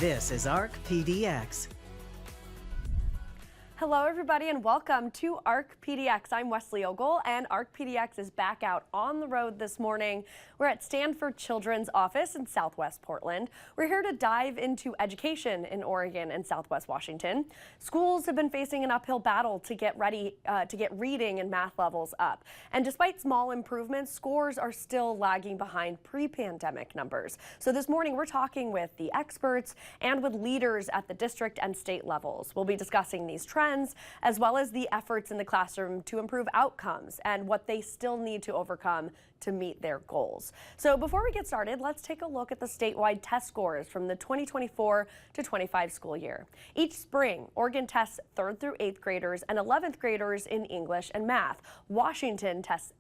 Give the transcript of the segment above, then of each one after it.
This is ARC PDX. Hello, everybody, and welcome to ARC PDX. I'm Wesley Ogle, and ARC PDX is back out on the road this morning. We're at Stanford Children's office in Southwest Portland. We're here to dive into education in Oregon and Southwest Washington. Schools have been facing an uphill battle to get ready to get reading and math levels up. And despite small improvements, scores are still lagging behind pre-pandemic numbers. So this morning, we're talking with the experts and with leaders at the district and state levels. We'll be discussing these trends, as well as the efforts in the classroom to improve outcomes and what they still need to overcome to meet their goals. So before we get started, let's take a look at the statewide test scores from the 2024 to 25 school year. Each spring, Oregon tests 3rd through 8th graders and 11th graders in English and math. Washington tests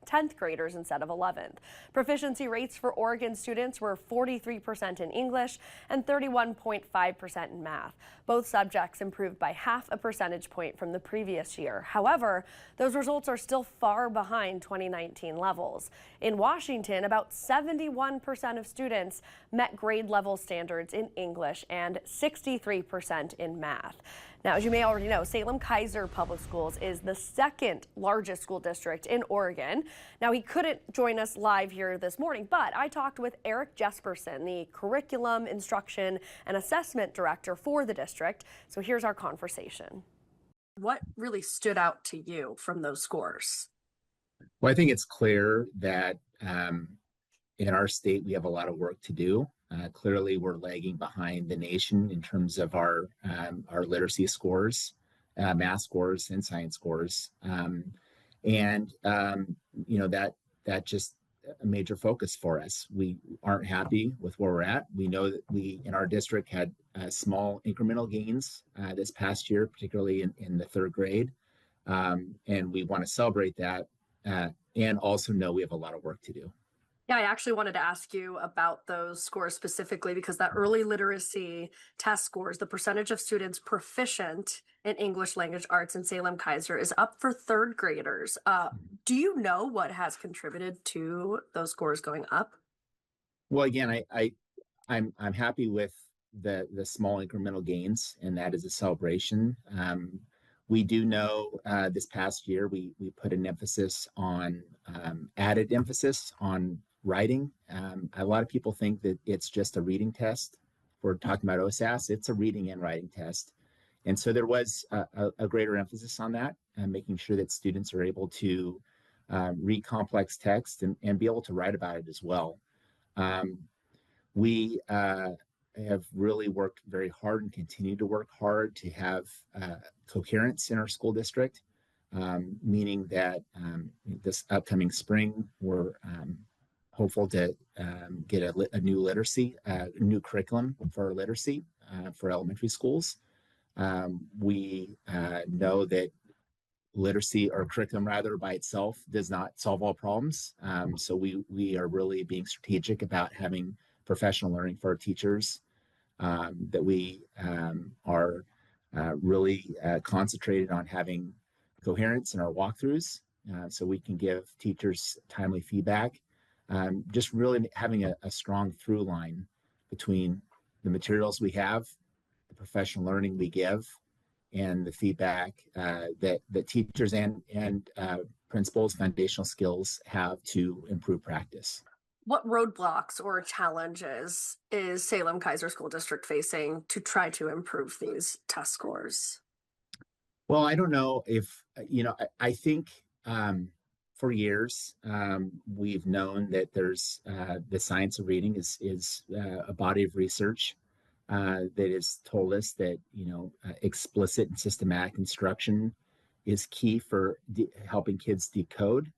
10th graders instead of 11th. Proficiency rates for Oregon students were 43% in English and 31.5% in math. Both subjects improved by half a percentage point from the previous year. However, those results are still far behind 2019 levels. In Washington, about 71% of students met grade level standards in English and 63% in math. Now, as you may already know, Salem-Keizer Public Schools is the second largest school district in Oregon. Now, he couldn't join us live here this morning, but I talked with Erik Jespersen, the Curriculum, Instruction, and Assessment Director for the district. So here's our conversation. What really stood out to you from those scores? Well, I think it's clear that in our state, we have a lot of work to do. Clearly, we're lagging behind the nation in terms of our literacy scores, math scores, and science scores. That just a major focus for us. We aren't happy with where we're at. We know that we, in our district, had small incremental gains this past year, particularly in the 3rd grade. And we want to celebrate that and also know we have a lot of work to do. Yeah, I actually wanted to ask you about those scores specifically because that early literacy test scores, the percentage of students proficient in English language arts in Salem-Keizer is up for 3rd graders. Do you know what has contributed to those scores going up? Well, again, I'm happy with the small incremental gains, and that is a celebration. We do know this past year we put an emphasis on added emphasis on writing. A lot of people think that it's just a reading test. We're talking about OSAS. It's a reading and writing test. And so there was a greater emphasis on that, making sure that students are able to read complex text and be able to write about it as well. We have really worked very hard and continue to work hard to have coherence in our school district, meaning that this upcoming spring, we're hopeful to get a new literacy, new curriculum for literacy for elementary schools. We know that literacy or curriculum rather by itself does not solve all problems. So we are really being strategic about having professional learning for our teachers, that we are really concentrated on having coherence in our walkthroughs so we can give teachers timely feedback. Just really having a strong through line between the materials we have, the professional learning we give, and the feedback that teachers and principals, foundational skills have to improve practice. What roadblocks or challenges is Salem-Keizer School District facing to try to improve these test scores? Well, I don't know if, I think for years we've known that there's the science of reading is a body of research that has told us that, explicit and systematic instruction is key for helping kids decode.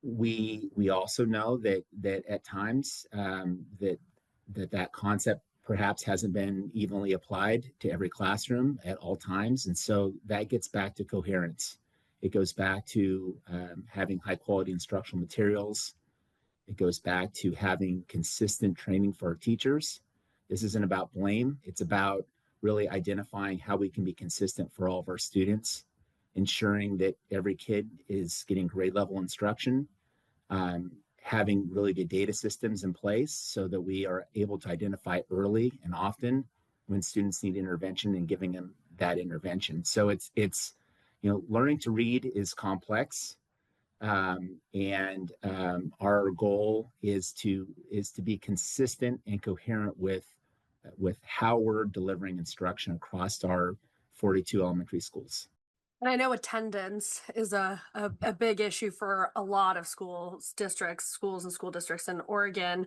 We also know that at times that concept perhaps hasn't been evenly applied to every classroom at all times. And so that gets back to coherence. It goes back to having high quality instructional materials. It goes back to having consistent training for our teachers. This isn't about blame. It's about really identifying how we can be consistent for all of our students, ensuring that every kid is getting grade level instruction, having really good data systems in place so that we are able to identify early and often when students need intervention and giving them that intervention. So it's learning to read is complex, and our goal is to be consistent and coherent with how we're delivering instruction across our 42 elementary schools. And I know attendance is a big issue for a lot of schools and school districts in Oregon,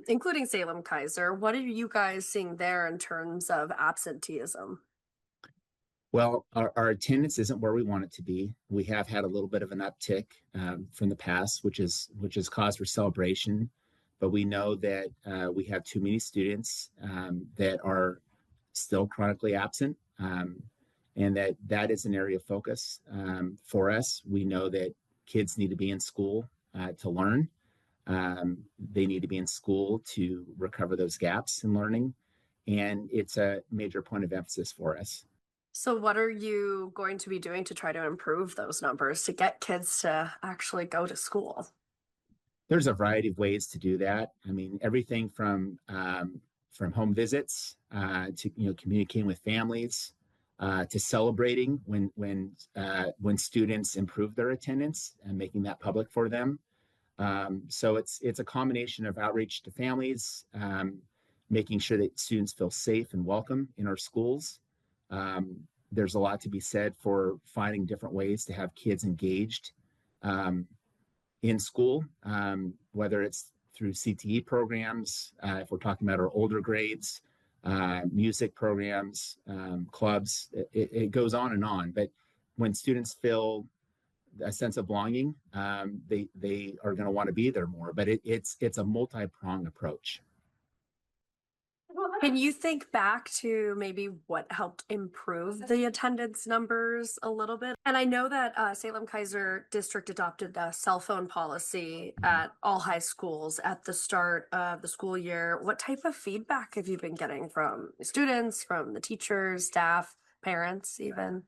including Salem-Keizer. What are you guys seeing there in terms of absenteeism? Well, our attendance isn't where we want it to be. We have had a little bit of an uptick from the past, which is cause for celebration. But we know that we have too many students that are still chronically absent. And that is an area of focus for us. We know that kids need to be in school to learn. They need to be in school to recover those gaps in learning. And it's a major point of emphasis for us. So what are you going to be doing to try to improve those numbers to get kids to actually go to school? There's a variety of ways to do that. I mean, everything from home visits to communicating with families, to celebrating when students improve their attendance and making that public for them. So it's a combination of outreach to families, making sure that students feel safe and welcome in our schools. There's a lot to be said for finding different ways to have kids engaged in school, whether it's through CTE programs, if we're talking about our older grades, music programs, clubs, it goes on and on. But when students feel a sense of belonging, they are going to want to be there more. But it's a multi-pronged approach. Can you think back to maybe what helped improve the attendance numbers a little bit? And I know that Salem-Keizer district adopted a cell phone policy at all high schools at the start of the school year. What type of feedback have you been getting from students, from the teachers, staff, parents even?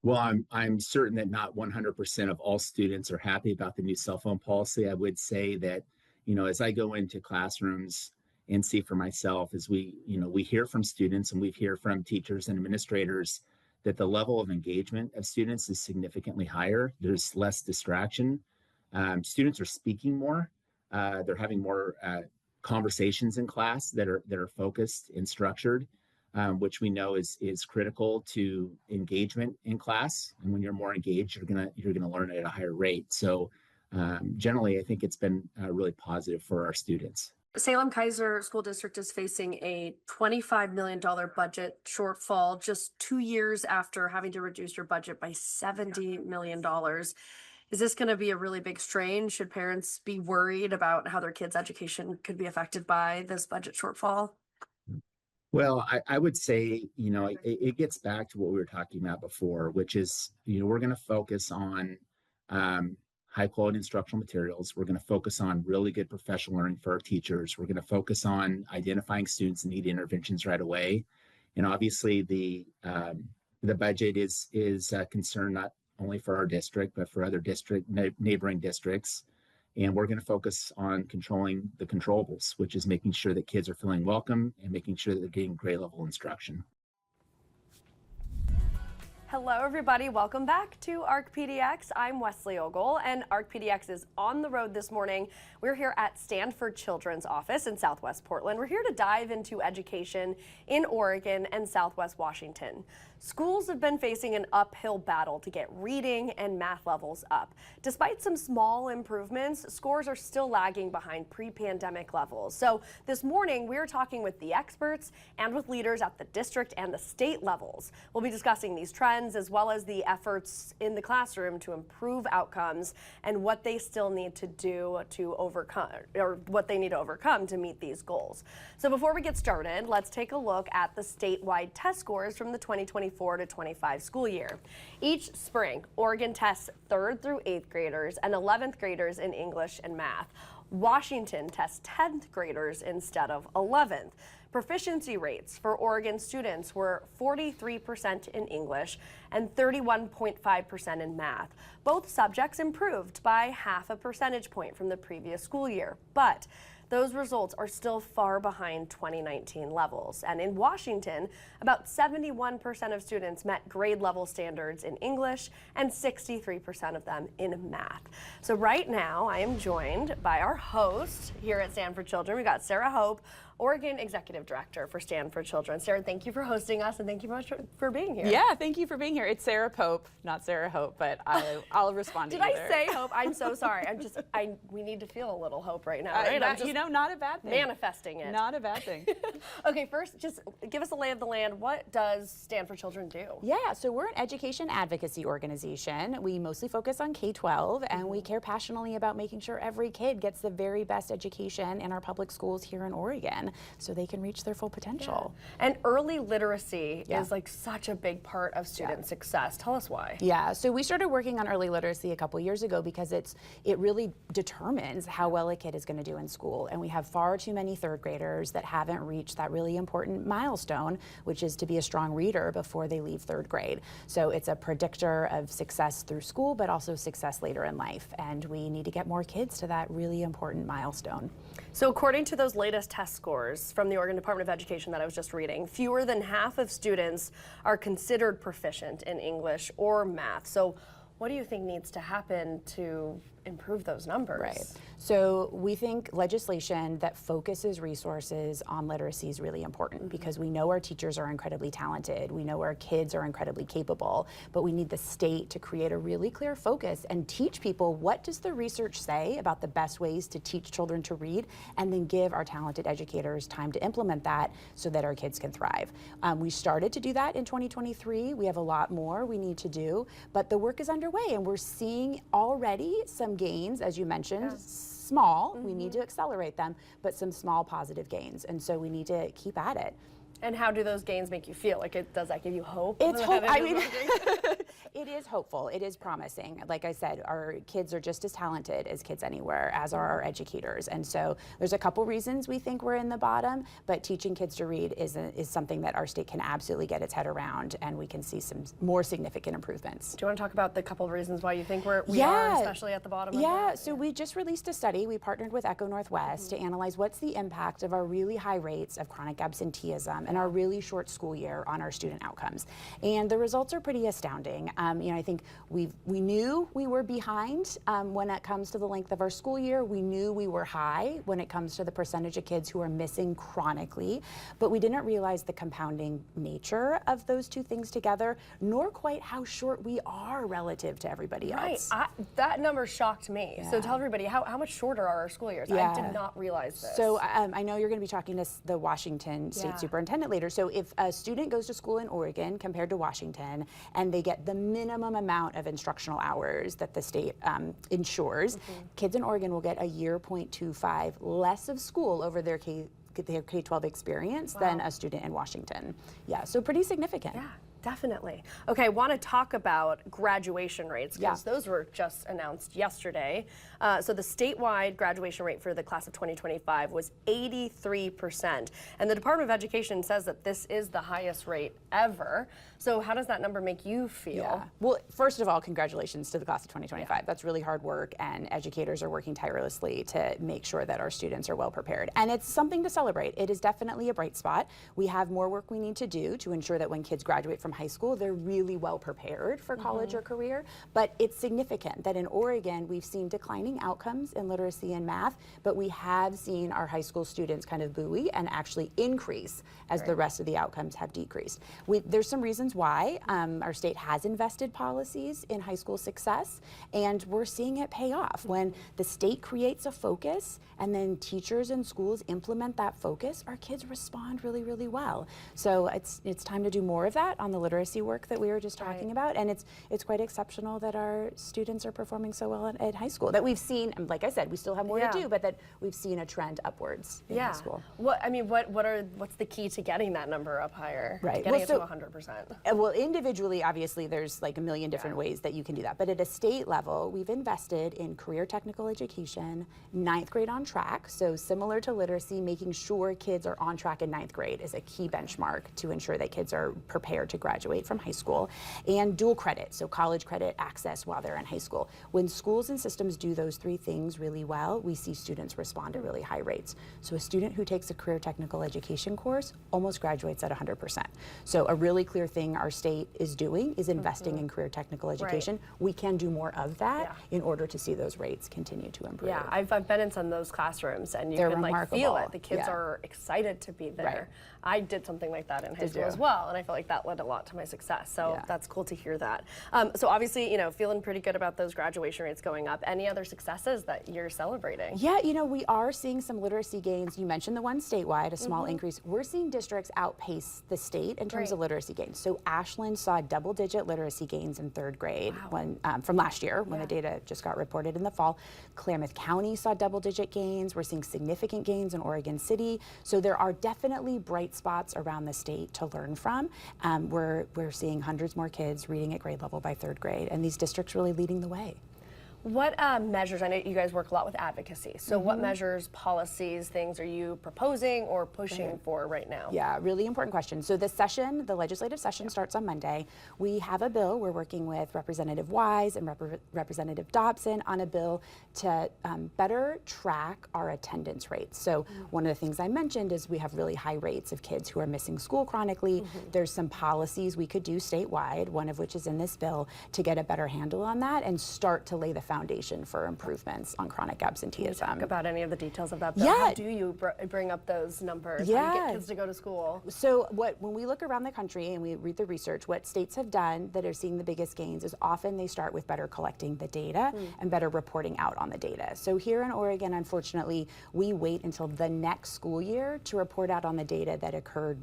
Well, I'm certain that not 100% of all students are happy about the new cell phone policy. I would say that, as I go into classrooms and see for myself, as we hear from students and we hear from teachers and administrators that the level of engagement of students is significantly higher. There's less distraction. Students are speaking more. They're having more conversations in class that are focused and structured, which we know is critical to engagement in class. And when you're more engaged, you're gonna learn at a higher rate. So generally, I think it's been really positive for our students. Salem-Keizer School District is facing a $25 million budget shortfall just 2 years after having to reduce your budget by $70 million. Is this going to be a really big strain? Should parents be worried about how their kids' education could be affected by this budget shortfall? Well, I would say, it gets back to what we were talking about before, which is, we're going to focus on high quality instructional materials. We're going to focus on really good professional learning for our teachers. We're going to focus on identifying students that need interventions right away. And obviously the budget is a concern not only for our district, but for other neighboring districts. And we're going to focus on controlling the controllables, which is making sure that kids are feeling welcome and making sure that they're getting grade level instruction. Hello, everybody. Welcome back to ARC PDX. I'm Wesley Ogle, and ARC PDX is on the road this morning. We're here at Stanford Children's Office in Southwest Portland. We're here to dive into education in Oregon and Southwest Washington. Schools have been facing an uphill battle to get reading and math levels up. Despite some small improvements, scores are still lagging behind pre-pandemic levels. So this morning, we're talking with the experts and with leaders at the district and the state levels. We'll be discussing these trends as well as the efforts in the classroom to improve outcomes and what they still need to do to overcome, or what they need to overcome to meet these goals. So before we get started, let's take a look at the statewide test scores from the 2024 to 25 school year. Each spring, Oregon tests 3rd through 8th graders and 11th graders in English and math. Washington tests 10th graders instead of 11th. Proficiency rates for Oregon students were 43% in English and 31.5% in math. Both subjects improved by half a percentage point from the previous school year, but those results are still far behind 2019 levels. And in Washington, about 71% of students met grade level standards in English and 63% of them in math. So right now I am joined by our host here at Stand for Children. We got Sarah Hope, Oregon Executive Director for Stand for Children. Sarah, thank you for hosting us and thank you very much for being here. Yeah, thank you for being here. It's Sarah Pope, not Sarah Hope, but I'll respond to Did either. I say Hope? I'm so sorry. We need to feel a little hope right now, right? I'm just not a bad thing. manifesting it. Not a bad thing. Okay, first, just give us a lay of the land. What does Stand for Children do? Yeah, so we're an education advocacy organization. We mostly focus on K-12, and we care passionately about making sure every kid gets the very best education in our public schools here in Oregon so they can reach their full potential. Yeah. And early literacy is like such a big part of student success. Tell us why. Yeah, so we started working on early literacy a couple years ago because it really determines how well a kid is going to do in school. And we have far too many third graders that haven't reached that really important milestone, which is to be a strong reader before they leave third grade. So it's a predictor of success through school, but also success later in life. And we need to get more kids to that really important milestone. So according to those latest test scores from the Oregon Department of Education that I was just reading, fewer than half of students are considered proficient in English or math. So what do you think needs to happen to improve those numbers? Right. So we think legislation that focuses resources on literacy is really important because we know our teachers are incredibly talented. We know our kids are incredibly capable, but we need the state to create a really clear focus and teach people what does the research say about the best ways to teach children to read, and then give our talented educators time to implement that so that our kids can thrive. We started to do that in 2023. We have a lot more we need to do, but the work is underway and we're seeing already some gains, as you mentioned, small. We need to accelerate them, but some small positive gains. And so we need to keep at it. And how do those gains make you feel? Like, does that give you hope? It's hope. I mean, it is hopeful. It is promising. Like I said, our kids are just as talented as kids anywhere, as are our educators. And so there's a couple reasons we think we're in the bottom, but teaching kids to read is something that our state can absolutely get its head around, and we can see some more significant improvements. Do you want to talk about the couple of reasons why you think we are especially at the bottom of that? So we just released a study. We partnered with Echo Northwest to analyze what's the impact of our really high rates of chronic absenteeism and our really short school year on our student outcomes. And the results are pretty astounding. I think we knew we were behind when it comes to the length of our school year. We knew we were high when it comes to the percentage of kids who are missing chronically, but we didn't realize the compounding nature of those two things together, nor quite how short we are relative to everybody else. That number shocked me. Yeah. So tell everybody, how much shorter are our school years? I did not realize this. So I know you're going to be talking to the Washington State Superintendent later. So if a student goes to school in Oregon compared to Washington, and they get the minimum amount of instructional hours that the state ensures, kids in Oregon will get a year 0.25 less of school over their K-12 experience than a student in Washington. Yeah, so pretty significant. Yeah. Definitely. Okay, I want to talk about graduation rates because those were just announced yesterday. So the statewide graduation rate for the class of 2025 was 83%. And the Department of Education says that this is the highest rate ever. So how does that number make you feel? Yeah. Well, first of all, congratulations to the class of 2025. Yeah. That's really hard work, and educators are working tirelessly to make sure that our students are well prepared. And it's something to celebrate. It is definitely a bright spot. We have more work we need to do to ensure that when kids graduate from high school, they're really well prepared for college or career. But it's significant that in Oregon, we've seen declining outcomes in literacy and math, but we have seen our high school students kind of buoy and actually increase as the rest of the outcomes have decreased. There's some reasons why. Our state has invested policies in high school success, and we're seeing it pay off. When the state creates a focus and then teachers and schools implement that focus, our kids respond really, really well. So it's time to do more of that on the literacy work that we were just talking about, and it's quite exceptional that our students are performing so well at high school. That we've seen, and like I said, we still have more to do, but that we've seen a trend upwards in high school. What's the key to getting that number up higher? Right. Getting it to 100%. Well, individually, obviously, there's like a million different ways that you can do that. But at a state level, we've invested in career technical education, 9th grade on track. So similar to literacy, making sure kids are on track in 9th grade is a key benchmark to ensure that kids are prepared to graduate from high school. And dual credit, so college credit access while they're in high school. When schools and systems do those 3 things really well, we see students respond at really high rates. So a student who takes a career technical education course almost graduates at 100%. So a really clear thing our state is doing is investing in career technical education. We can do more of that in order to see those rates continue to improve. Yeah, I've been in some of those classrooms, and you They're can like feel remarkable. it. The kids are excited to be there. Right. I did something like that in high school you? as well, and I feel like that led a lot to my success. So that's cool to hear that. So obviously, feeling pretty good about those graduation rates going up. Any other successes that you're celebrating? Yeah, we are seeing some literacy gains. You mentioned the one statewide, a small increase. We're seeing districts outpace the state in terms of literacy gains. So Ashland saw double-digit literacy gains in 3rd grade when from last year when the data just got reported in the fall. Klamath County saw double-digit gains. We're seeing significant gains in Oregon City. So there are definitely bright spots around the state to learn from. We're seeing hundreds more kids reading at grade level by 3rd grade, and these districts really leading the way. What measures, I know you guys work a lot with advocacy, so what measures, policies, things are you proposing or pushing for right now? Yeah, really important question. So the legislative session starts on Monday. We have a bill, we're working with Representative Wise and Representative Dobson on a bill to better track our attendance rates. So one of the things I mentioned is we have really high rates of kids who are missing school chronically. There's some policies we could do statewide, one of which is in this bill, to get a better handle on that and start to lay the foundation for improvements on chronic absenteeism. Talk about any of the details of that bill. How do you bring up those numbers? How do you get kids to go to school? So when we look around the country and we read the research, what states have done that are seeing the biggest gains is often they start with better collecting the data and better reporting out on the data. So here in Oregon, unfortunately, we wait until the next school year to report out on the data that occurred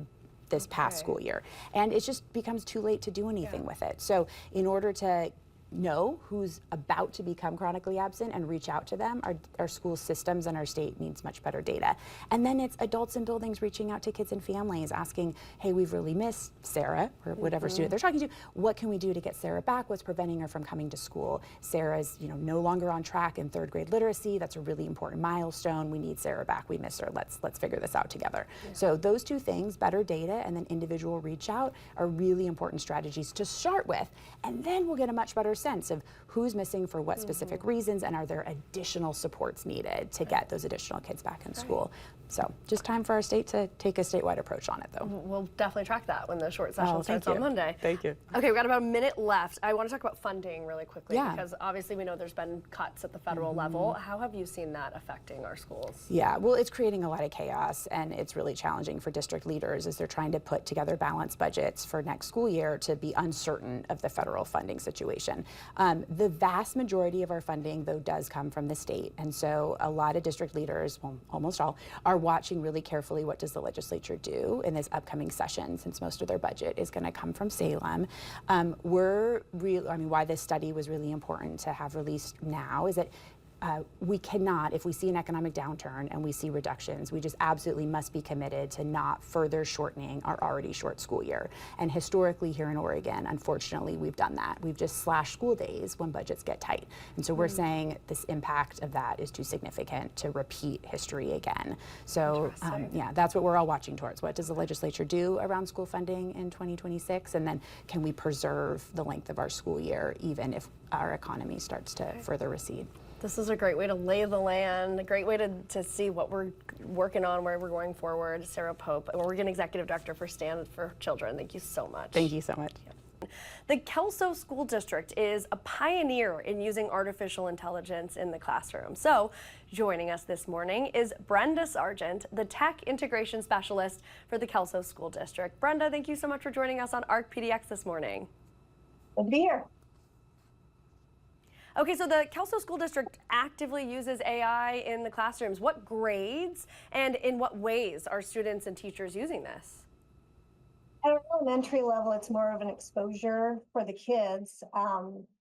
this past school year. And it just becomes too late to do anything with it. So in order to know who's about to become chronically absent and reach out to them, our school systems and our state needs much better data. And then it's adults in buildings reaching out to kids and families asking, hey, we've really missed Sarah, or whatever student they're talking to. What can we do to get Sarah back? What's preventing her from coming to school? Sarah's no longer on track in 3rd grade literacy. That's a really important milestone. We need Sarah back. We miss her. Let's figure this out together. So those 2 things, better data and then individual reach out, are really important strategies to start with. And then we'll get a much better sense of who's missing for what specific reasons, and are there additional supports needed to get those additional kids back in school. So just time for our state to take a statewide approach on it, though. We'll definitely track that when the short session starts on Monday. Thank you. Okay, we've got about a minute left. I want to talk about funding really quickly because obviously we know there's been cuts at the federal level. How have you seen that affecting our schools? Yeah, well, it's creating a lot of chaos, and it's really challenging for district leaders as they're trying to put together balanced budgets for next school year to be uncertain of the federal funding situation. The vast majority of our funding, though, does come from the state, and so a lot of district leaders, well, almost all, are watching really carefully what does the legislature do in this upcoming session, since most of their budget is going to come from Salem. Why this study was really important to have released now is that we cannot, if we see an economic downturn and we see reductions, we just absolutely must be committed to not further shortening our already short school year. And historically here in Oregon, unfortunately, we've done that. We've just slashed school days when budgets get tight. And so we're saying this impact of that is too significant to repeat history again. So that's what we're all watching towards. What does the legislature do around school funding in 2026? And then can we preserve the length of our school year even if our economy starts to further recede? This is a great way to lay the land, a great way to see what we're working on, where we're going forward. Sarah Pope, Oregon Executive Director for Stand for Children. Thank you so much. Thank you so much. The Kelso School District is a pioneer in using artificial intelligence in the classroom. So joining us this morning is Brenda Sargent, the Tech Integration Specialist for the Kelso School District. Brenda, thank you so much for joining us on ARC PDX this morning. Good to be here. Okay, so the Kelso School District actively uses AI in the classrooms. What grades and in what ways are students and teachers using this? At an elementary level, it's more of an exposure for the kids.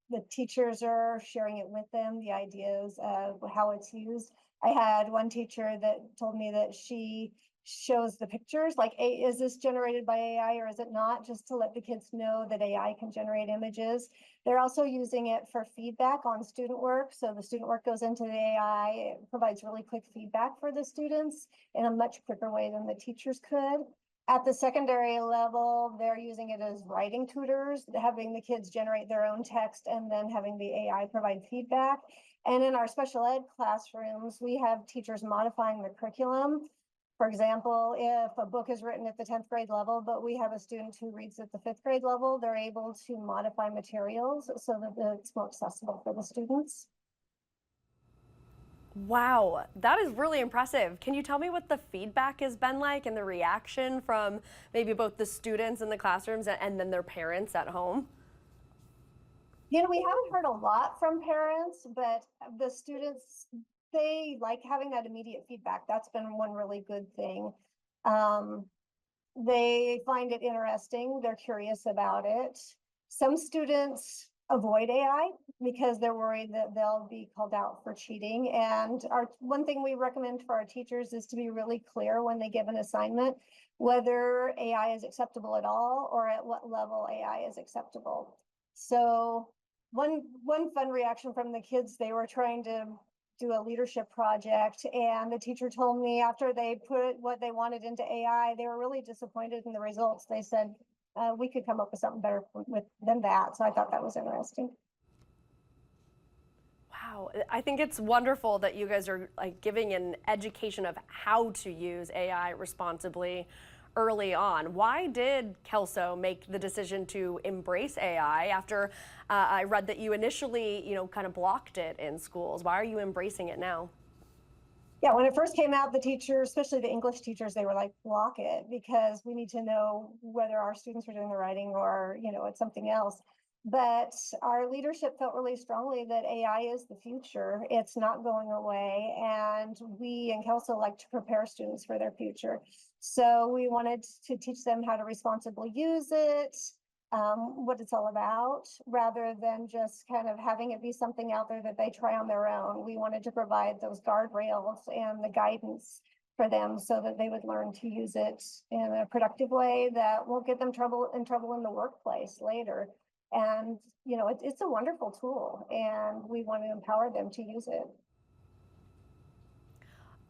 The teachers are sharing it with them, the ideas of how it's used. I had one teacher that told me that she shows the pictures, like, is this generated by AI or is it not? Just to let the kids know that AI can generate images. They're also using it for feedback on student work. So the student work goes into the AI, it provides really quick feedback for the students in a much quicker way than the teachers could. At the secondary level, they're using it as writing tutors, having the kids generate their own text and then having the AI provide feedback. And in our special ed classrooms, we have teachers modifying the curriculum. For example, if a book is written at the 10th grade level, but we have a student who reads at the 5th grade level, they're able to modify materials so that it's more accessible for the students. Wow, that is really impressive. Can you tell me what the feedback has been like and the reaction from maybe both the students in the classrooms and then their parents at home? You know, we haven't heard a lot from parents, but the students, they like having that immediate feedback. That's been one really good thing. They find it interesting. They're curious about it. Some students avoid AI because they're worried that they'll be called out for cheating. And one thing we recommend for our teachers is to be really clear when they give an assignment, whether AI is acceptable at all or at what level AI is acceptable. So one fun reaction from the kids, they were trying to do a leadership project, and the teacher told me after they put what they wanted into AI, they were really disappointed in the results. They said, we could come up with something better than that. So I thought that was interesting. Wow, I think it's wonderful that you guys are like giving an education of how to use AI responsibly early on. Why did Kelso make the decision to embrace AI after I read that you initially, kind of blocked it in schools? Why are you embracing it now? Yeah, when it first came out, the teachers, especially the English teachers, they were like, block it, because we need to know whether our students are doing the writing or, it's something else. But our leadership felt really strongly that AI is the future. It's not going away. And we in Kelso like to prepare students for their future. So we wanted to teach them how to responsibly use it, what it's all about, rather than just kind of having it be something out there that they try on their own. We wanted to provide those guardrails and the guidance for them so that they would learn to use it in a productive way that won't get them in trouble in the workplace later. And, it's a wonderful tool, and we want to empower them to use it.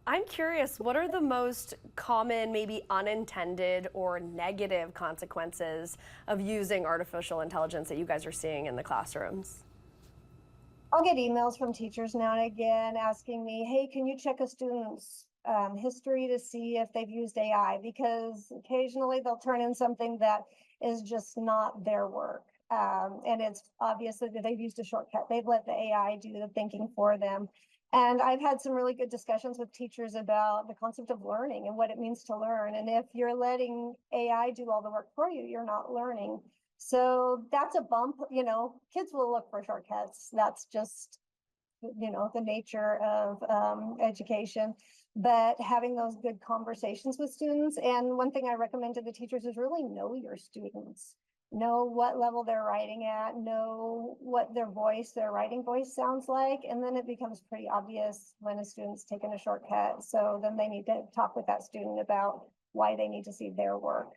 I'm curious, what are the most common, maybe unintended or negative consequences of using artificial intelligence that you guys are seeing in the classrooms? I'll get emails from teachers now and again asking me, hey, can you check a student's history to see if they've used AI? Because occasionally they'll turn in something that is just not their work. And it's obvious that they've used a shortcut. They've let the AI do the thinking for them. And I've had some really good discussions with teachers about the concept of learning and what it means to learn. And if you're letting AI do all the work for you, you're not learning. So that's a bump. Kids will look for shortcuts. That's just, the nature of education. But having those good conversations with students. And one thing I recommend to the teachers is really know your students. Know what level they're writing at, know what their writing voice sounds like, and then it becomes pretty obvious when a student's taken a shortcut. So then they need to talk with that student about why they need to see their work.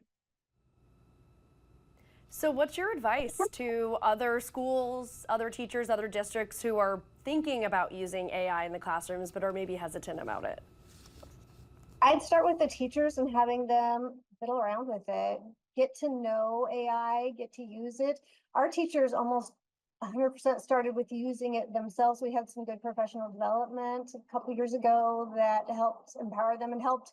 So what's your advice to other schools, other teachers, other districts who are thinking about using AI in the classrooms but are maybe hesitant about it? I'd start with the teachers and having them fiddle around with it. Get to know AI, get to use it. Our teachers almost 100% started with using it themselves. We had some good professional development a couple years ago that helped empower them and helped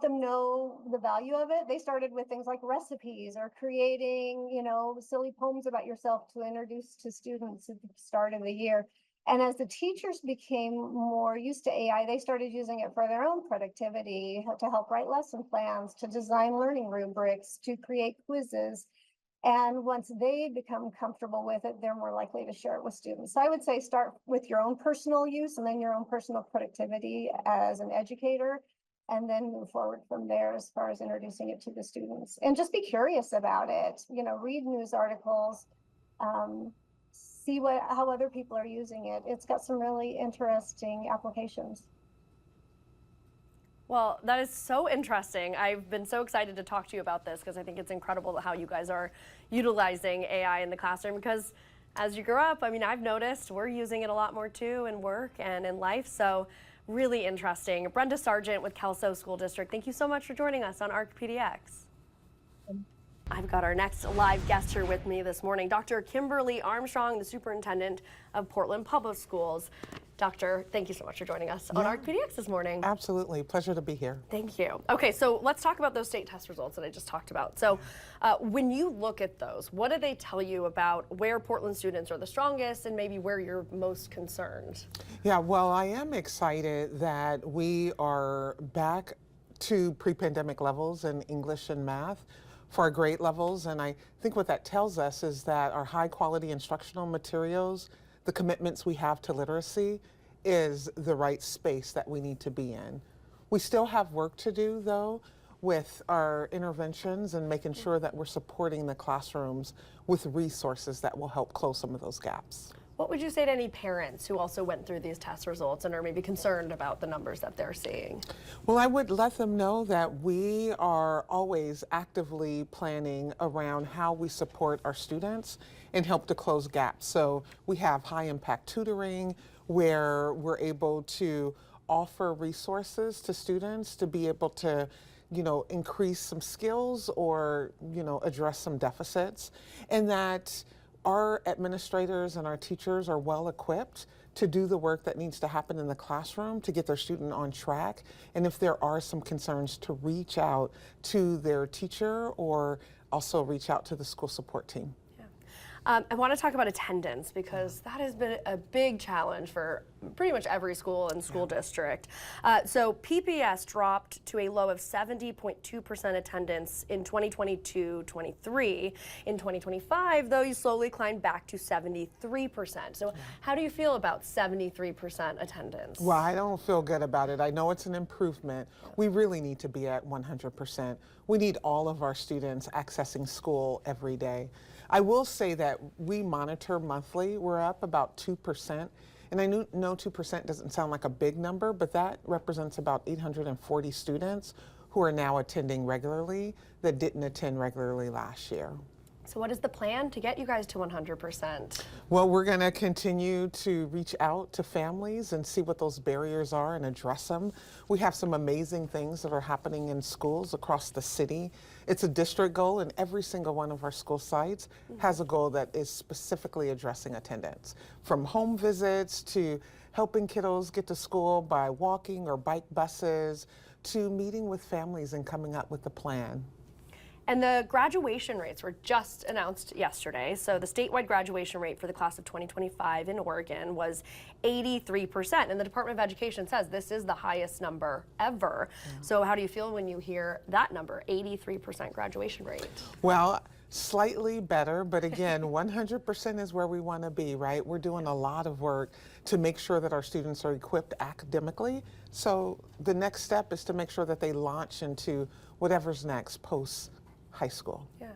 them know the value of it. They started with things like recipes or creating, silly poems about yourself to introduce to students at the start of the year. And as the teachers became more used to AI, they started using it for their own productivity, to help write lesson plans, to design learning rubrics, to create quizzes. And once they become comfortable with it, they're more likely to share it with students. So I would say start with your own personal use and then your own personal productivity as an educator. and then move forward from there as far as introducing it to the students. And just be curious about it, read news articles, see how other people are using it. It's got some really interesting applications. Well, that is so interesting. I've been so excited to talk to you about this because I think it's incredible how you guys are utilizing AI in the classroom, because as you grow up, I mean, I've noticed we're using it a lot more too in work and in life. So really interesting. Brenda Sargent with Kelso School District, thank you so much for joining us on ARC PDX. I've got our next live guest here with me this morning, Dr. Kimberlee Armstrong, the Superintendent of Portland Public Schools. Doctor, thank you so much for joining us on ARC PDX this morning. Absolutely, pleasure to be here. Thank you. Okay, so let's talk about those state test results that I just talked about. So when you look at those, what do they tell you about where Portland students are the strongest and maybe where you're most concerned? Yeah, well, I am excited that we are back to pre-pandemic levels in English and math for our grade levels, and I think what that tells us is that our high quality instructional materials, the commitments we have to literacy, is the right space that we need to be in. We still have work to do though with our interventions and making sure that we're supporting the classrooms with resources that will help close some of those gaps. What would you say to any parents who also went through these test results and are maybe concerned about the numbers that they're seeing? Well, I would let them know that we are always actively planning around how we support our students and help to close gaps. So we have high impact tutoring where we're able to offer resources to students to be able to increase some skills or, address some deficits, and that our administrators and our teachers are well equipped to do the work that needs to happen in the classroom to get their student on track. And if there are some concerns, to reach out to their teacher or also reach out to the school support team. I want to talk about attendance because that has been a big challenge for pretty much every school and school district. So PPS dropped to a low of 70.2% attendance in 2022-23. In 2025, though, you slowly climbed back to 73%. So how do you feel about 73% attendance? Well, I don't feel good about it. I know it's an improvement. We really need to be at 100%. We need all of our students accessing school every day. I will say that we monitor monthly. We're up about 2%. And I know 2% doesn't sound like a big number, but that represents about 840 students who are now attending regularly that didn't attend regularly last year. So what is the plan to get you guys to 100%? Well, we're going to continue to reach out to families and see what those barriers are and address them. We have some amazing things that are happening in schools across the city. It's a district goal, and every single one of our school sites has a goal that is specifically addressing attendance. From home visits to helping kiddos get to school by walking or bike buses to meeting with families and coming up with a plan. And the graduation rates were just announced yesterday. So the statewide graduation rate for the class of 2025 in Oregon was 83%. And the Department of Education says this is the highest number ever. So how do you feel when you hear that number, 83% graduation rate? Well, slightly better, but again, 100% is where we want to be, right? We're doing a lot of work to make sure that our students are equipped academically. So the next step is to make sure that they launch into whatever's next post high school. Yeah.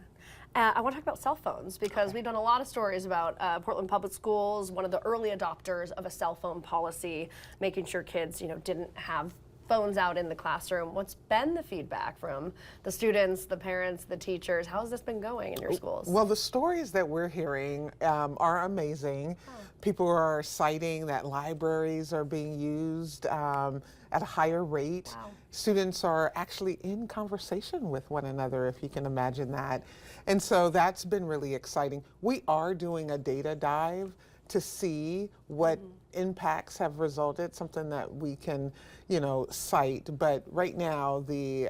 I want to talk about cell phones because we've done a lot of stories about Portland Public Schools, one of the early adopters of a cell phone policy, making sure kids, didn't have phones out in the classroom. What's been the feedback from the students, the parents, the teachers? How has this been going in your schools? Well, the stories that we're hearing are amazing. People are citing that libraries are being used at a higher rate. Wow. Students are actually in conversation with one another, if you can imagine that. And so that's been really exciting. We are doing a data dive to see what impacts have resulted, something that we can, cite. But right now, the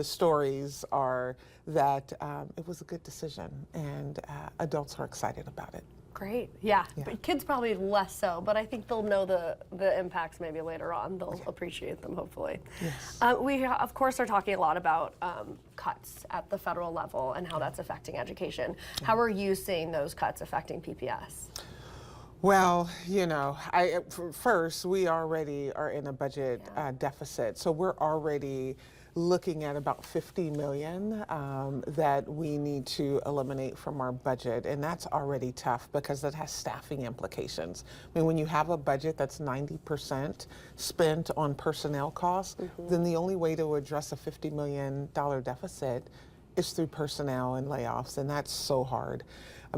stories are that it was a good decision, and adults are excited about it. Great. Yeah. But kids probably less so, but I think they'll know the impacts maybe later on. They'll appreciate them, hopefully. Yes. We, of course, are talking a lot about cuts at the federal level and how that's affecting education. How are you seeing those cuts affecting PPS? Well, you know, first, we already are in a budget deficit. So we're already looking at about 50 million that we need to eliminate from our budget. And that's already tough because it has staffing implications. I mean, when you have a budget that's 90% spent on personnel costs, then the only way to address a $50 million deficit is through personnel and layoffs. And that's so hard.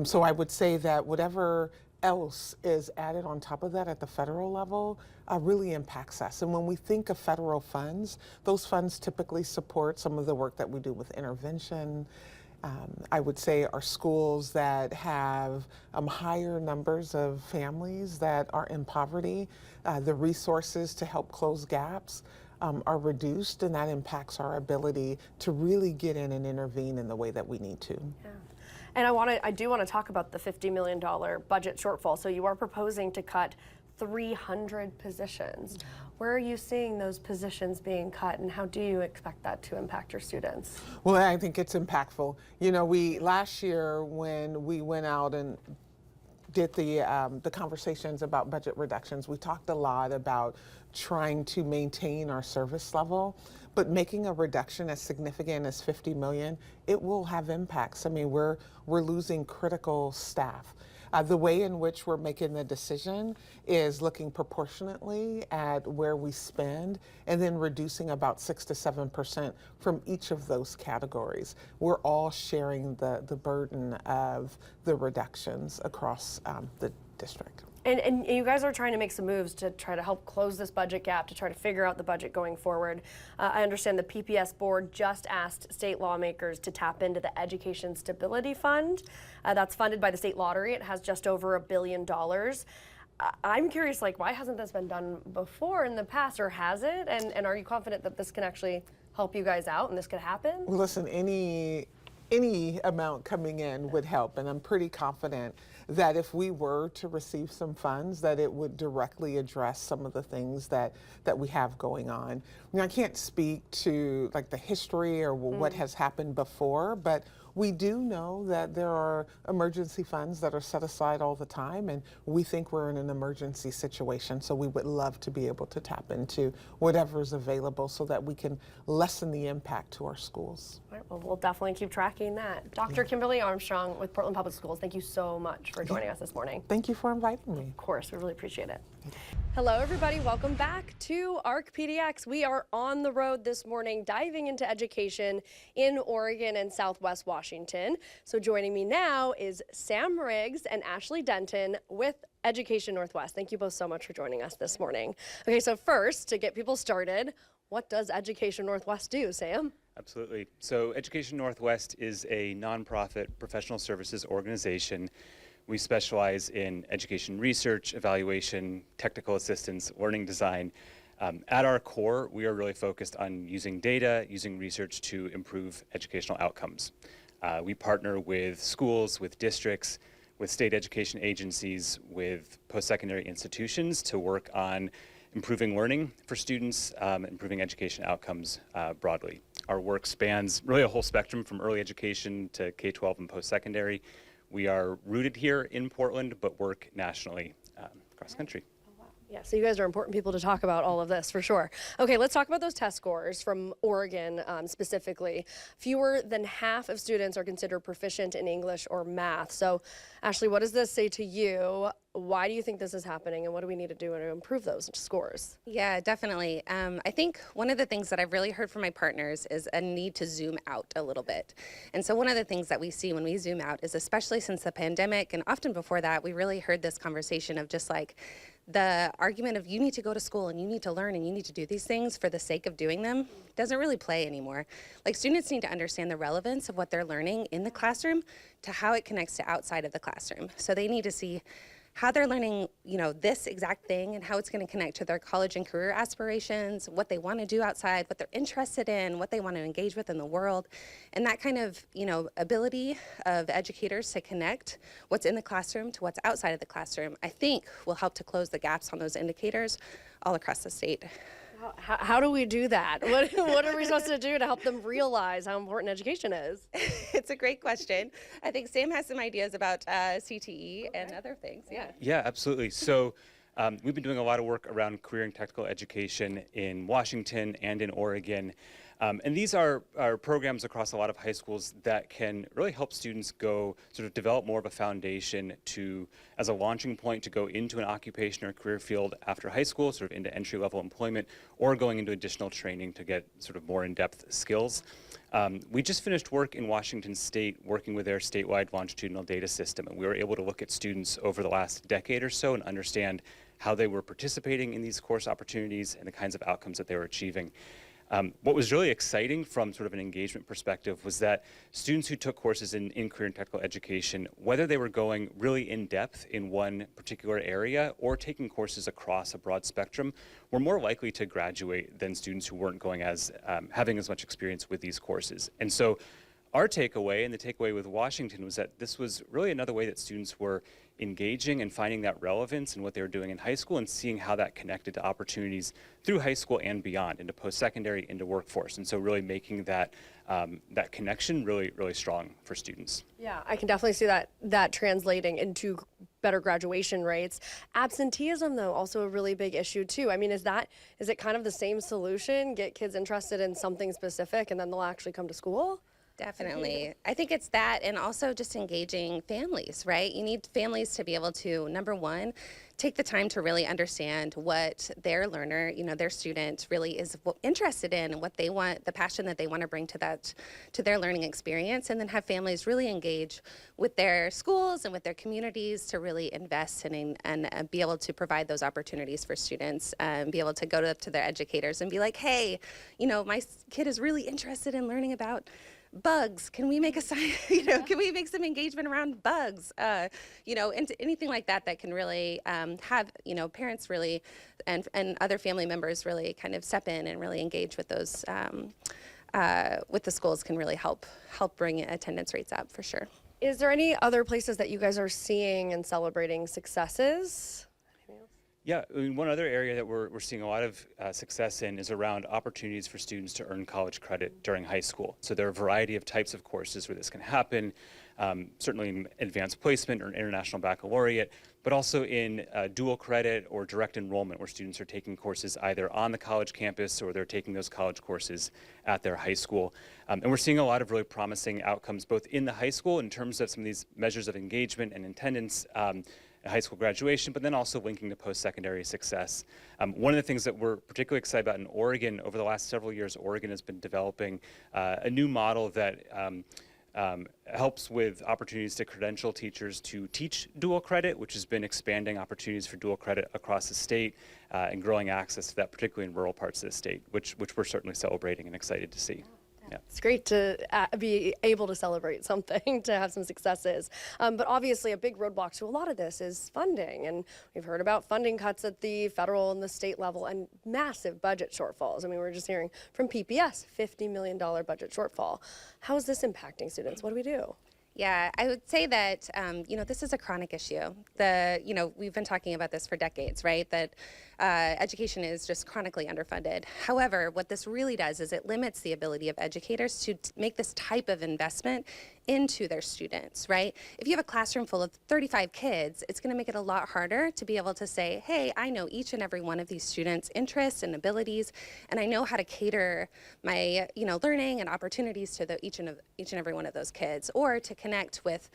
So I would say that whatever else is added on top of that at the federal level really impacts us. And when we think of federal funds, those funds typically support some of the work that we do with intervention. I would say our schools that have higher numbers of families that are in poverty, the resources to help close gaps are reduced, and that impacts our ability to really get in and intervene in the way that we need to. Yeah. And I do want to talk about the $50 million budget shortfall. So you are proposing to cut 300 positions. Where are you seeing those positions being cut, and how do you expect that to impact your students? Well, I think it's impactful. You know, last year when we went out and did the conversations about budget reductions, we talked a lot about trying to maintain our service level, but making a reduction as significant as 50 million, it will have impacts. I mean, we're losing critical staff. The way in which we're making the decision is looking proportionately at where we spend and then reducing about 6 to 7% from each of those categories. We're all sharing the burden of the reductions across the district. And you guys are trying to make some moves to try to help close this budget gap, to try to figure out the budget going forward. I understand the PPS board just asked state lawmakers to tap into the Education Stability Fund. That's funded by the state lottery. It has just over $1 billion. I'm curious, like, why hasn't this been done before in the past, or has it? And are you confident that this can actually help you guys out and this could happen? Well, listen, any amount coming in would help, and I'm pretty confident that if we were to receive some funds, that it would directly address some of the things that we have going on. I mean, I can't speak to like the history or what has happened before, but we do know that there are emergency funds that are set aside all the time, and we think we're in an emergency situation, so we would love to be able to tap into whatever's available so that we can lessen the impact to our schools. All right, well, we'll definitely keep tracking that. Dr. Kimberlee Armstrong with Portland Public Schools, thank you so much for joining us this morning. Thank you for inviting me. Of course, we really appreciate it. Hello, everybody. Welcome back to ARC PDX. We are on the road this morning, diving into education in Oregon and Southwest Washington. So joining me now is Sam Riggs and Ashlie Denton with Education Northwest. Thank you both so much for joining us this morning. Okay, so first, to get people started, what does Education Northwest do, Sam? Absolutely. So Education Northwest is a nonprofit professional services organization. We specialize in education research, evaluation, technical assistance, learning design. At our core, we are really focused on using data, using research to improve educational outcomes. We partner with schools, with districts, with state education agencies, with post-secondary institutions to work on improving learning for students, improving education outcomes broadly. Our work spans really a whole spectrum from early education to K-12 and post-secondary. We are rooted here in Portland, but work nationally across the country. Yeah, so you guys are important people to talk about all of this for sure. Okay, let's talk about those test scores from Oregon specifically. Fewer than half of students are considered proficient in English or math. So, Ashlie, what does this say to you? Why do you think this is happening, and what do we need to do to improve those scores? Yeah, definitely. I think one of the things that I've really heard from my partners is a need to zoom out a little bit. And so one of the things that we see when we zoom out is, especially since the pandemic, and often before that, we really heard this conversation of just like the argument of you need to go to school and you need to learn and you need to do these things for the sake of doing them doesn't really play anymore. Like, students need to understand the relevance of what they're learning in the classroom to how it connects to outside of the classroom. So they need to see how they're learning, you know, this exact thing and how it's going to connect to their college and career aspirations, what they want to do outside, what they're interested in, what they want to engage with in the world. And that kind of, you know, ability of educators to connect what's in the classroom to what's outside of the classroom, I think will help to close the gaps on those indicators all across the state. How do we do that? What are we supposed to do to help them realize how important education is? It's a great question. I think Sam has some ideas about CTE and other things. Yeah. Yeah, absolutely. So we've been doing a lot of work around career and technical education in Washington and in Oregon. And these are programs across a lot of high schools that can really help students go sort of develop more of a foundation as a launching point to go into an occupation or career field after high school, sort of into entry-level employment, or going into additional training to get sort of more in-depth skills. We just finished work in Washington State working with their statewide longitudinal data system, and we were able to look at students over the last decade or so and understand how they were participating in these course opportunities and the kinds of outcomes that they were achieving. What was really exciting from sort of an engagement perspective was that students who took courses in career and technical education, whether they were going really in depth in one particular area or taking courses across a broad spectrum, were more likely to graduate than students who weren't going having as much experience with these courses. And so our takeaway, and the takeaway with Washington, was that this was really another way that students were engaging and finding that relevance in what they were doing in high school and seeing how that connected to opportunities through high school and beyond, into post-secondary, into workforce. And so really making that connection really, really strong for students. Yeah, I can definitely see that translating into better graduation rates. Absenteeism, though, also a really big issue too. I mean, is it kind of the same solution? Get kids interested in something specific and then they'll actually come to school? Definitely. I think it's that, and also just engaging families, right? You need families to be able to, number one, take the time to really understand what their learner, their student really is interested in and what they want, the passion that they want to bring to their learning experience, and then have families really engage with their schools and with their communities to really invest in and be able to provide those opportunities for students, and be able to go up to their educators and be like, hey, my kid is really interested in learning about bugs. Can we make can we make some engagement around bugs? Into anything like that can really have, parents really and other family members really kind of step in and really engage with those, with the schools can really help bring attendance rates up for sure. Is there any other places that you guys are seeing and celebrating successes? Yeah, I mean, one other area that we're seeing a lot of success in is around opportunities for students to earn college credit during high school. So there are a variety of types of courses where this can happen, certainly in advanced placement or international baccalaureate, but also in dual credit or direct enrollment, where students are taking courses either on the college campus or they're taking those college courses at their high school. And we're seeing a lot of really promising outcomes both in the high school in terms of some of these measures of engagement and attendance, high school graduation, but then also linking to post-secondary success. One of the things that we're particularly excited about in Oregon, over the last several years, Oregon has been developing a new model that helps with opportunities to credential teachers to teach dual credit, which has been expanding opportunities for dual credit across the state and growing access to that, particularly in rural parts of the state, which we're certainly celebrating and excited to see. Yeah. It's great to be able to celebrate something, to have some successes. But obviously a big roadblock to a lot of this is funding. And we've heard about funding cuts at the federal and the state level and massive budget shortfalls. I mean, we're just hearing from PPS, $50 million budget shortfall. How is this impacting students? What do we do? Yeah, I would say that, this is a chronic issue. We've been talking about this for decades, right? That education is just chronically underfunded. However, what this really does is it limits the ability of educators to make this type of investment into their students, right? If you have a classroom full of 35 kids, it's going to make it a lot harder to be able to say, hey, I know each and every one of these students' interests and abilities, and I know how to cater my, learning and opportunities to each and every one of those kids, or to connect with,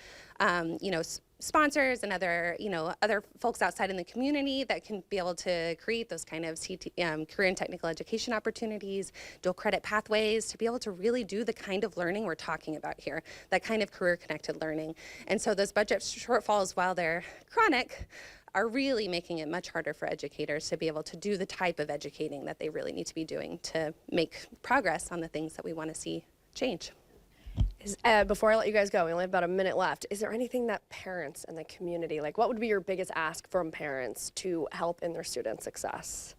sponsors and other folks outside in the community that can be able to create those kind of career and technical education opportunities, dual credit pathways, to be able to really do the kind of learning we're talking about here, that kind of career connected learning. And so those budget shortfalls, while they're chronic, are really making it much harder for educators to be able to do the type of educating that they really need to be doing to make progress on the things that we want to see change. Before I let you guys go, we only have about a minute left. Is there anything that parents and the community, what would be your biggest ask from parents to help in their students' success?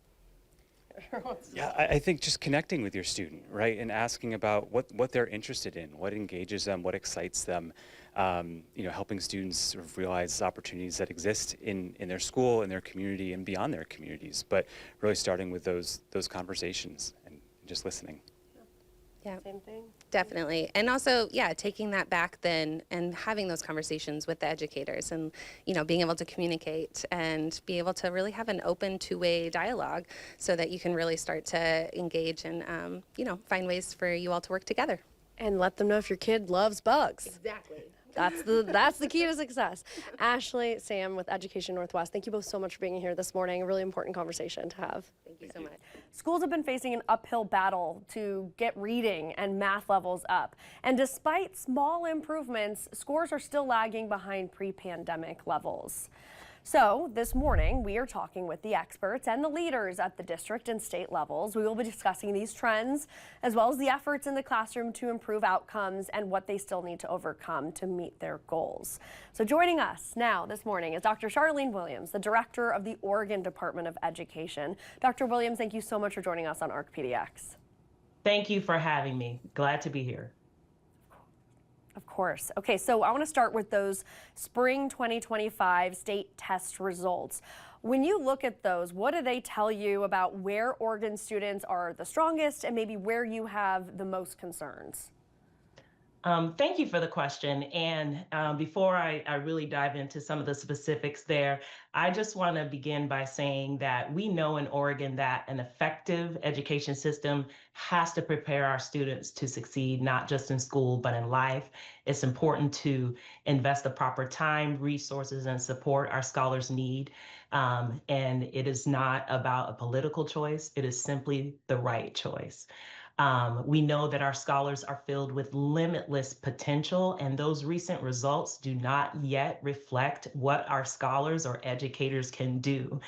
Yeah, I think just connecting with your student, right, and asking about what they're interested in, what engages them, what excites them, helping students sort of realize opportunities that exist in their school, in their community, and beyond their communities, but really starting with those conversations and just listening. Yeah, Same thing. definitely. And also, yeah, taking that back then and having those conversations with the educators and, being able to communicate and be able to really have an open two-way dialogue so that you can really start to engage and, find ways for you all to work together. And let them know if your kid loves bugs. Exactly. That's the key to success. Ashlie, Sam with Education Northwest, thank you both so much for being here this morning. A really important conversation to have. Thank you so much. Schools have been facing an uphill battle to get reading and math levels up. And despite small improvements, scores are still lagging behind pre-pandemic levels. So this morning, we are talking with the experts and the leaders at the district and state levels. We will be discussing these trends, as well as the efforts in the classroom to improve outcomes and what they still need to overcome to meet their goals. So joining us now this morning is Dr. Charlene Williams, the director of the Oregon Department of Education. Dr. Williams, thank you so much for joining us on ARC PDX. Thank you for having me. Glad to be here. Of course. Okay, so I want to start with those spring 2025 state test results. When you look at those, what do they tell you about where Oregon students are the strongest and maybe where you have the most concerns? Thank you for the question. And before I really dive into some of the specifics there, I just want to begin by saying that we know in Oregon that an effective education system has to prepare our students to succeed, not just in school, but in life. It's important to invest the proper time, resources, and support our scholars need. And it is not about a political choice. It is simply the right choice. We know that our scholars are filled with limitless potential, and those recent results do not yet reflect what our scholars or educators can do.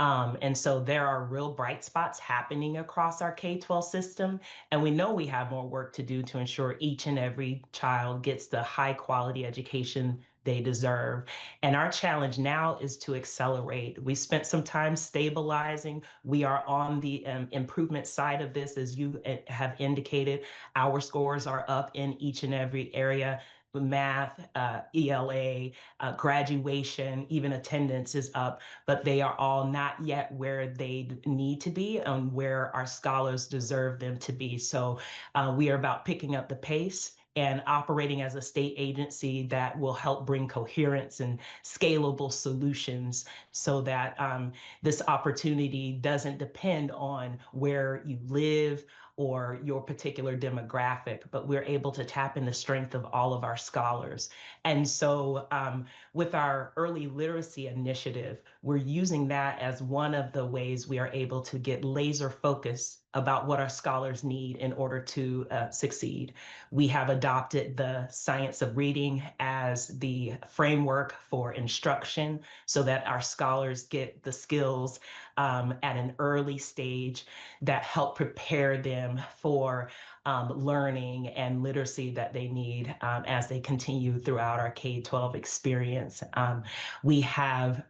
And so there are real bright spots happening across our K-12 system, and we know we have more work to do to ensure each and every child gets the high quality education they deserve. And our challenge now is to accelerate. We spent some time stabilizing. We are on the improvement side of this, as you have indicated. Our scores are up in each and every area. Math, ELA, graduation, even attendance is up, but they are all not yet where they need to be and where our scholars deserve them to be. So we are about picking up the pace and operating as a state agency that will help bring coherence and scalable solutions so that this opportunity doesn't depend on where you live or your particular demographic, but we're able to tap in the strength of all of our scholars. And so with our early literacy initiative, we're using that as one of the ways we are able to get laser focused about what our scholars need in order to succeed. We have adopted the science of reading as the framework for instruction so that our scholars get the skills at an early stage that help prepare them for learning and literacy that they need as they continue throughout our K-12 experience. We have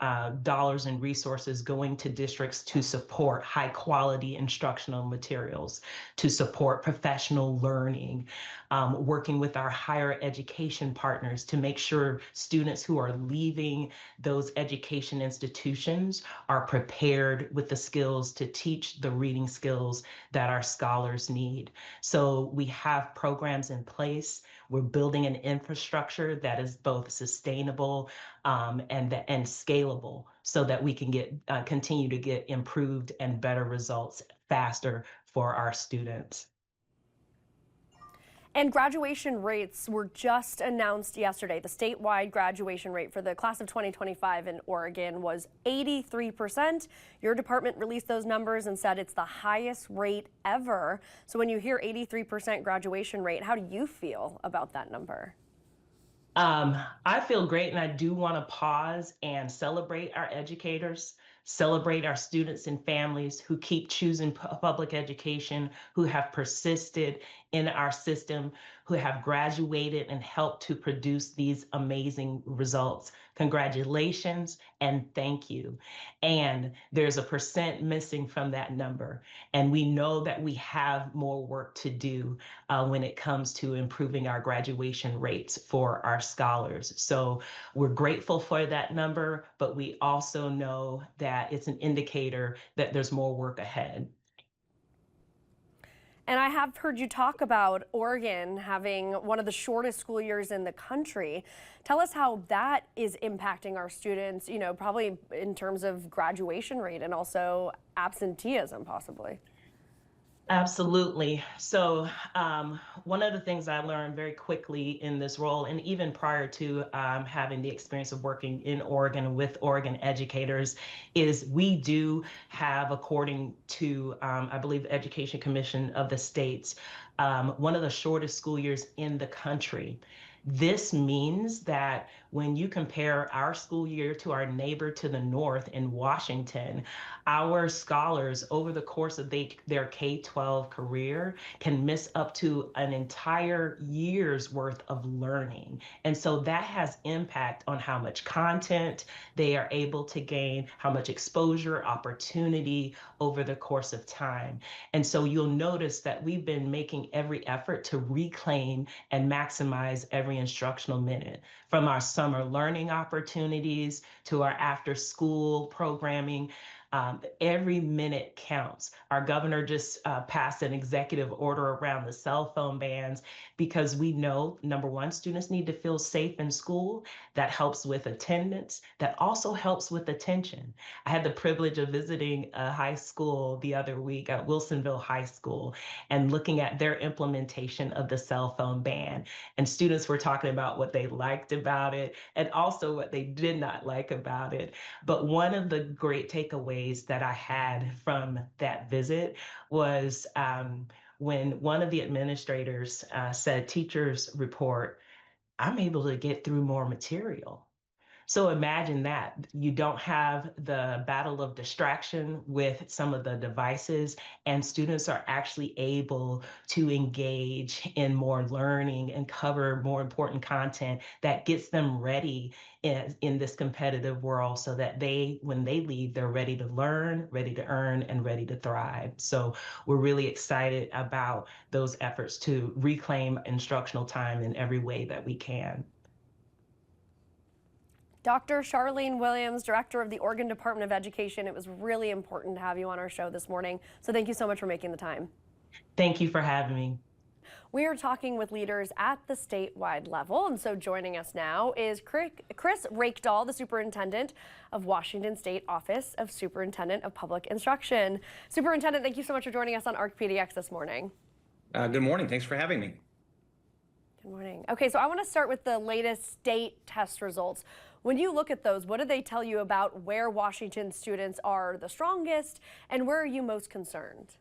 dollars and resources going to districts to support high quality instructional materials, to support professional learning, working with our higher education partners to make sure students who are leaving those education institutions are prepared with the skills to teach the reading skills that our scholars need. So we have programs in place. We're building an infrastructure that is both sustainable and scalable so that we can continue to get improved and better results faster for our students. And graduation rates were just announced yesterday. The statewide graduation rate for the class of 2025 in Oregon was 83%. Your department released those numbers and said it's the highest rate ever. So when you hear 83% graduation rate, how do you feel about that number? I feel great, and I do want to pause and celebrate our educators, celebrate our students and families who keep choosing public education, who have persisted in our system who have graduated and helped to produce these amazing results. Congratulations and thank you. And there's a percent missing from that number. And we know that we have more work to do when it comes to improving our graduation rates for our scholars. So we're grateful for that number, but we also know that it's an indicator that there's more work ahead. And I have heard you talk about Oregon having one of the shortest school years in the country. Tell us how that is impacting our students, you know, probably in terms of graduation rate and also absenteeism possibly. Absolutely. So one of the things I learned very quickly in this role, and even prior to having the experience of working in Oregon with Oregon educators, is we do have, according to, I believe, the Education Commission of the states, one of the shortest school years in the country. This means that when you compare our school year to our neighbor to the north in Washington, our scholars over the course of their K-12 career can miss up to an entire year's worth of learning. And so that has impact on how much content they are able to gain, how much exposure, opportunity over the course of time. And so you'll notice that we've been making every effort to reclaim and maximize every instructional minute, from our summer learning opportunities to our after school programming. Every minute counts. Our governor just passed an executive order around the cell phone bans because we know, number one, students need to feel safe in school. That helps with attendance. That also helps with attention. I had the privilege of visiting a high school the other week at Wilsonville High School and looking at their implementation of the cell phone ban. And students were talking about what they liked about it and also what they did not like about it. But one of the great takeaways that I had from that visit was when one of the administrators said, teachers report, I'm able to get through more material. So imagine that you don't have the battle of distraction with some of the devices, and students are actually able to engage in more learning and cover more important content that gets them ready in this competitive world so that when they leave, they're ready to learn, ready to earn, and ready to thrive. So we're really excited about those efforts to reclaim instructional time in every way that we can. Dr. Charlene Williams, Director of the Oregon Department of Education, it was really important to have you on our show this morning. So thank you so much for making the time. Thank you for having me. We are talking with leaders at the statewide level, and so joining us now is Chris Reykdal, the Superintendent of Washington State Office of Superintendent of Public Instruction. Superintendent, thank you so much for joining us on ARC PDX this morning. Good morning. Thanks for having me. Good morning. Okay, so I want to start with the latest state test results. When you look at those, what do they tell you about where Washington students are the strongest, and where are you most concerned?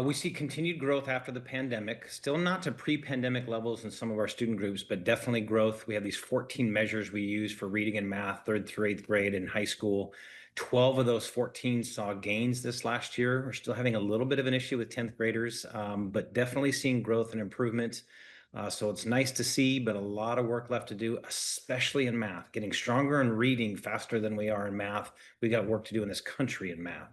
We see continued growth after the pandemic, still not to pre-pandemic levels in some of our student groups, but definitely growth. We have these 14 measures we use for reading and math, 3rd through 8th grade in high school. 12 of those 14 saw gains this last year. We're still having a little bit of an issue with 10th graders, but definitely seeing growth and improvement. So it's nice to see, but a lot of work left to do, especially in math. Getting stronger in reading faster than we are in math. We got work to do in this country in math.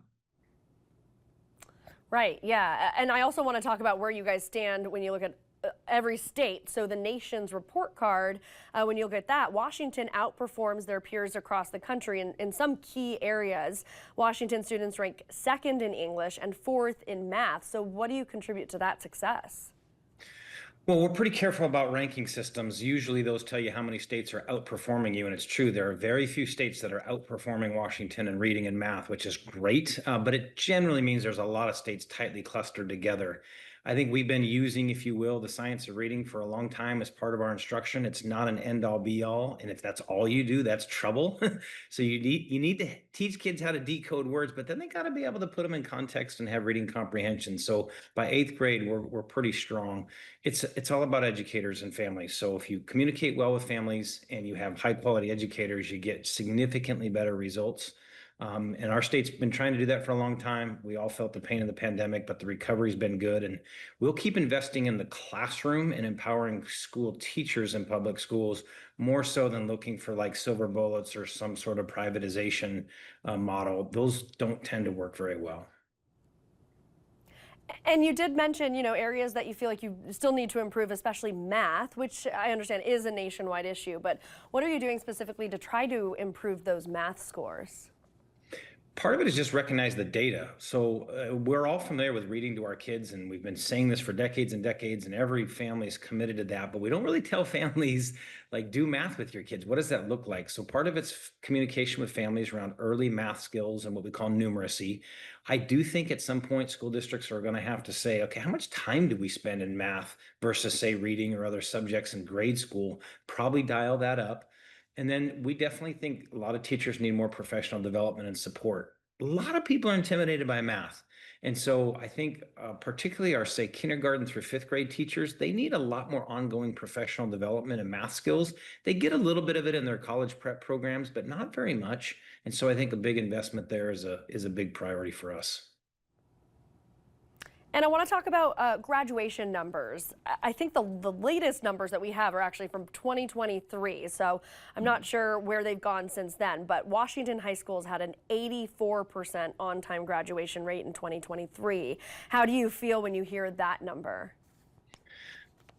Right, yeah. And I also want to talk about where you guys stand when you look at every state. So the nation's report card, when you look at that, Washington outperforms their peers across the country in some key areas. Washington students rank 2nd in English and 4th in math. So what do you contribute to that success? Well, we're pretty careful about ranking systems. Usually those tell you how many states are outperforming you, and it's true. There are very few states that are outperforming Washington in reading and math, which is great, but it generally means there's a lot of states tightly clustered together. I think we've been using, if you will, the science of reading for a long time as part of our instruction. It's not an end-all be-all, and if that's all you do, that's trouble. So you need to teach kids how to decode words, but then they got to be able to put them in context and have reading comprehension. So by 8th grade, we're pretty strong. It's all about educators and families. So if you communicate well with families and you have high-quality educators, you get significantly better results. And our state's been trying to do that for a long time. We all felt the pain of the pandemic, but the recovery's been good. And we'll keep investing in the classroom and empowering school teachers in public schools more so than looking for like silver bullets or some sort of privatization model. Those don't tend to work very well. And you did mention, areas that you feel like you still need to improve, especially math, which I understand is a nationwide issue. But what are you doing specifically to try to improve those math scores? Part of it is just recognize the data. So we're all familiar with reading to our kids, and we've been saying this for decades and decades, and every family is committed to that. But we don't really tell families, like, do math with your kids. What does that look like? So part of it's communication with families around early math skills and what we call numeracy. I do think at some point school districts are going to have to say, okay, how much time do we spend in math versus, say, reading or other subjects in grade school? Probably dial that up. And then we definitely think a lot of teachers need more professional development and support. A lot of people are intimidated by math. And so I think particularly our, say, kindergarten through 5th grade teachers, they need a lot more ongoing professional development and math skills. They get a little bit of it in their college prep programs, but not very much. And so I think a big investment there is a big priority for us. And I want to talk about graduation numbers. I think the latest numbers that we have are actually from 2023, so I'm not sure where they've gone since then, but Washington high schools had an 84% on-time graduation rate in 2023. How do you feel when you hear that number?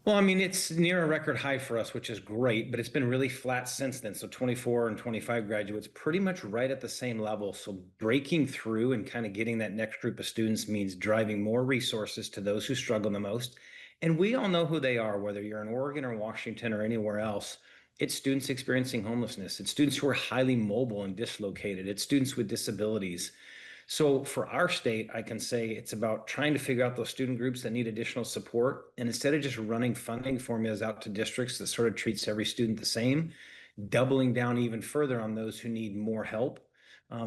Well, I mean, it's near a record high for us, which is great, but it's been really flat since then. So 24 and 25 graduates pretty much right at the same level. So breaking through and kind of getting that next group of students means driving more resources to those who struggle the most. And we all know who they are, whether you're in Oregon or Washington or anywhere else. It's students experiencing homelessness. It's students who are highly mobile and dislocated. It's students with disabilities. So for our state, I can say it's about trying to figure out those student groups that need additional support. And instead of just running funding formulas out to districts that sort of treats every student the same, doubling down even further on those who need more help.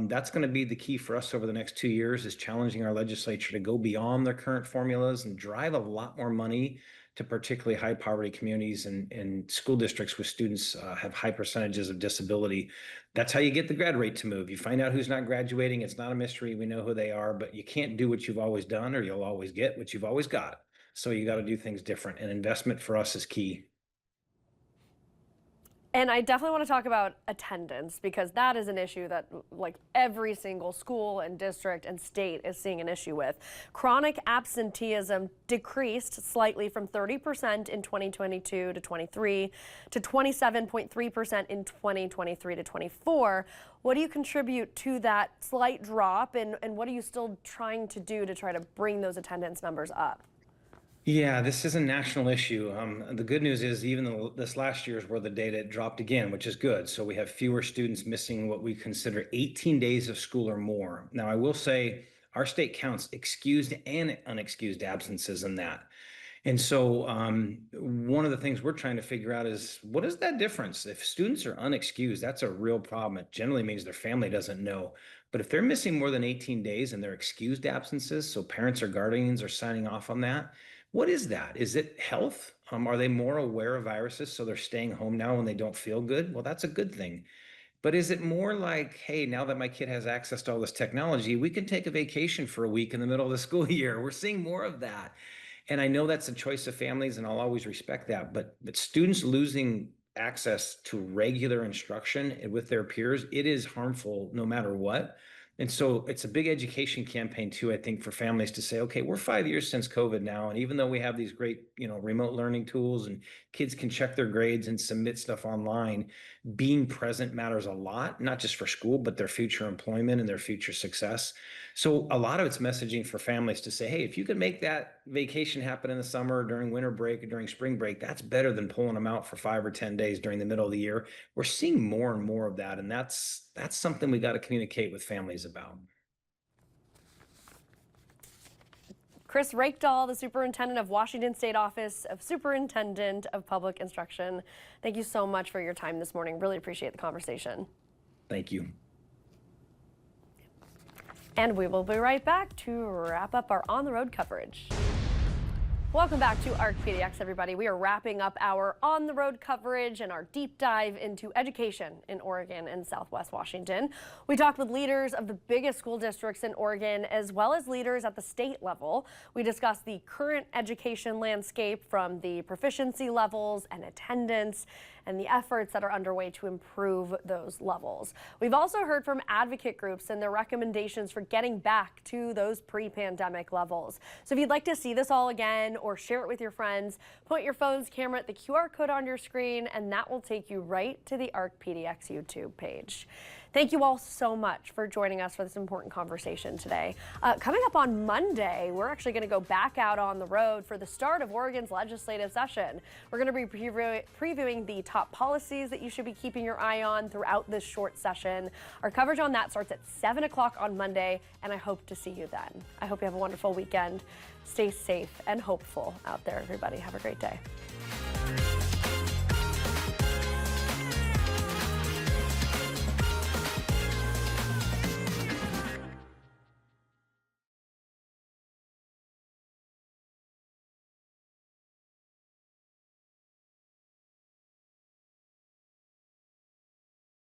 That's going to be the key for us over the next 2 years, is challenging our legislature to go beyond their current formulas and drive a lot more money to particularly high poverty communities and school districts with students have high percentages of disability. That's how you get the grad rate to move. You find out who's not graduating. It's not a mystery. We know who they are, but you can't do what you've always done, or you'll always get what you've always got. So you got to do things different, and investment for us is key. And I definitely want to talk about attendance, because that is an issue that like every single school and district and state is seeing an issue with. Chronic absenteeism decreased slightly from 30% in 2022 to 23 to 27.3% in 2023 to 24. What do you contribute to that slight drop, and what are you still trying to do to try to bring those attendance numbers up? Yeah, this is a national issue. The good news is even though this last year's where the data dropped again, which is good. So we have fewer students missing what we consider 18 days of school or more. Now, I will say our state counts excused and unexcused absences in that. And so one of the things we're trying to figure out is, what is that difference? If students are unexcused, that's a real problem. It generally means their family doesn't know. But if they're missing more than 18 days and they're excused absences, so parents or guardians are signing off on that, what is that? Is it health? Are they more aware of viruses, so they're staying home now when they don't feel good? Well, that's a good thing. But is it more like, hey, now that my kid has access to all this technology, we can take a vacation for a week in the middle of the school year? We're seeing more of that. And I know that's a choice of families, and I'll always respect that. But students losing access to regular instruction with their peers, it is harmful no matter what. And so it's a big education campaign too, I think, for families to say, okay, we're 5 years since COVID now. And even though we have these great, remote learning tools and kids can check their grades and submit stuff online, being present matters a lot, not just for school, but their future employment and their future success. So a lot of it's messaging for families to say, hey, if you can make that vacation happen in the summer, during winter break, or during spring break, that's better than pulling them out for 5 or 10 days during the middle of the year. We're seeing more and more of that. And that's something we got to communicate with families about. Chris Reykdal, the Superintendent of Washington State Office of Superintendent of Public Instruction. Thank you so much for your time this morning. Really appreciate the conversation. Thank you. And we will be right back to wrap up our on-the-road coverage. Welcome back to ARC PDX, everybody. We are wrapping up our on-the-road coverage and our deep dive into education in Oregon and Southwest Washington. We talked with leaders of the biggest school districts in Oregon, as well as leaders at the state level. We discussed the current education landscape, from the proficiency levels and attendance, and the efforts that are underway to improve those levels. We've also heard from advocate groups and their recommendations for getting back to those pre-pandemic levels. So if you'd like to see this all again or share it with your friends, point your phone's camera at the QR code on your screen, and that will take you right to the ARC PDX YouTube page. Thank you all so much for joining us for this important conversation today. Coming up on Monday, we're actually going to go back out on the road for the start of Oregon's legislative session. We're going to be previewing the top policies that you should be keeping your eye on throughout this short session. Our coverage on that starts at 7 o'clock on Monday, and I hope to see you then. I hope you have a wonderful weekend. Stay safe and hopeful out there, everybody. Have a great day.